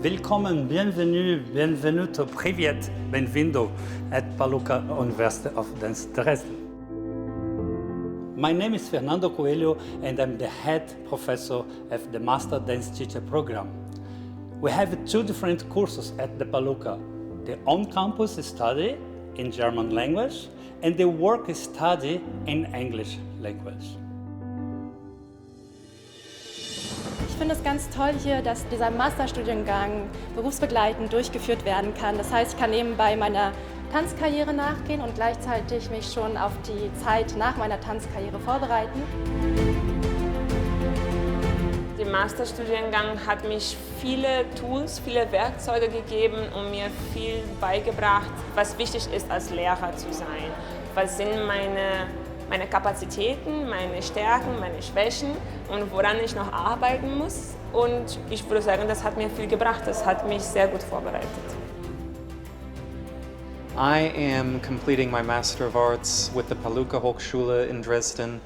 Willkommen, bienvenue, benvenuto, privet, benvindo at Palucca University of Dance, Dresden. My name is Fernando Coelho and I'm the head professor of the Master Dance Teacher program. We have two different courses at the Palucca. The on-campus study in German language and the work study in English language. Ich finde es ganz toll hier, dass dieser Masterstudiengang berufsbegleitend durchgeführt werden kann. Das heißt, ich kann nebenbei meiner Tanzkarriere nachgehen und gleichzeitig mich schon auf die Zeit nach meiner Tanzkarriere vorbereiten. Der Masterstudiengang hat mich viele Tools, viele Werkzeuge gegeben und mir viel beigebracht, was wichtig ist, als Lehrer zu sein. Was sind meine Kapazitäten, meine Stärken, meine Schwächen und woran ich noch arbeiten muss. Und ich würde sagen, das hat mir viel gebracht, das hat mich sehr gut vorbereitet. I am completing my Master of Arts with the Palucca Hochschule in Dresden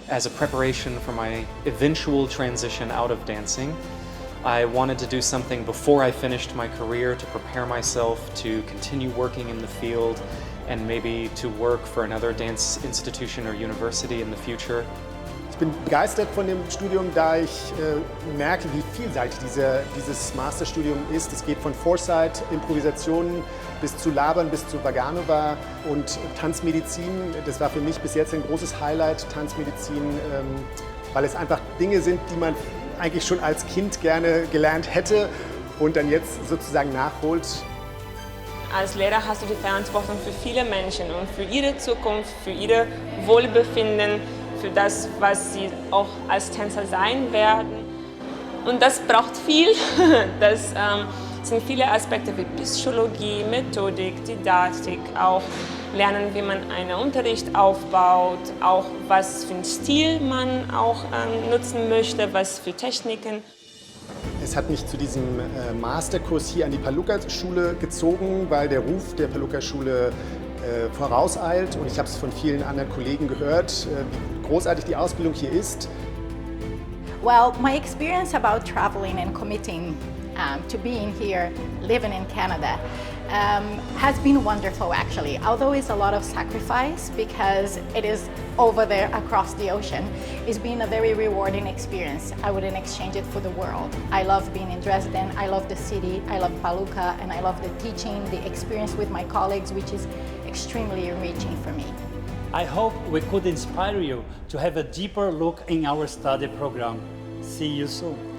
as a preparation for my eventual transition out of dancing. I wanted to do something before I finished my career to prepare myself to continue working in the field and maybe to work for another dance institution or university in the future. Ich bin begeistert von dem Studium, da ich merke, wie vielseitig dieses Masterstudium ist. Es geht von Foresight, Improvisationen bis zu Labern, bis zu Vaganova und Tanzmedizin. Das war für mich bis jetzt ein großes Highlight, Tanzmedizin, weil es einfach Dinge sind, die man eigentlich schon als Kind gerne gelernt hätte und dann jetzt sozusagen nachholt. Als Lehrer hast du die Verantwortung für viele Menschen und für ihre Zukunft, für ihr Wohlbefinden, für das, was sie auch als Tänzer sein werden. Und das braucht viel. Das sind viele Aspekte wie Psychologie, Methodik, Didaktik, auch lernen, wie man einen Unterricht aufbaut, auch was für einen Stil man auch nutzen möchte, was für Techniken. Es hat mich zu diesem Masterkurs hier an die Palucca-Schule gezogen, weil der Ruf der Palucca-Schule vorauseilt und ich habe es von vielen anderen Kollegen gehört, wie großartig die Ausbildung hier ist. Well, my experience about traveling and committing to being here, living in Canada, has been wonderful actually, although it's a lot of sacrifice because it is over there across the ocean. It's been a very rewarding experience. I wouldn't exchange it for the world. I love being in Dresden, I love the city, I love Palucca, and I love the teaching, the experience with my colleagues, which is extremely enriching for me. I hope we could inspire you to have a deeper look in our study program. See you soon.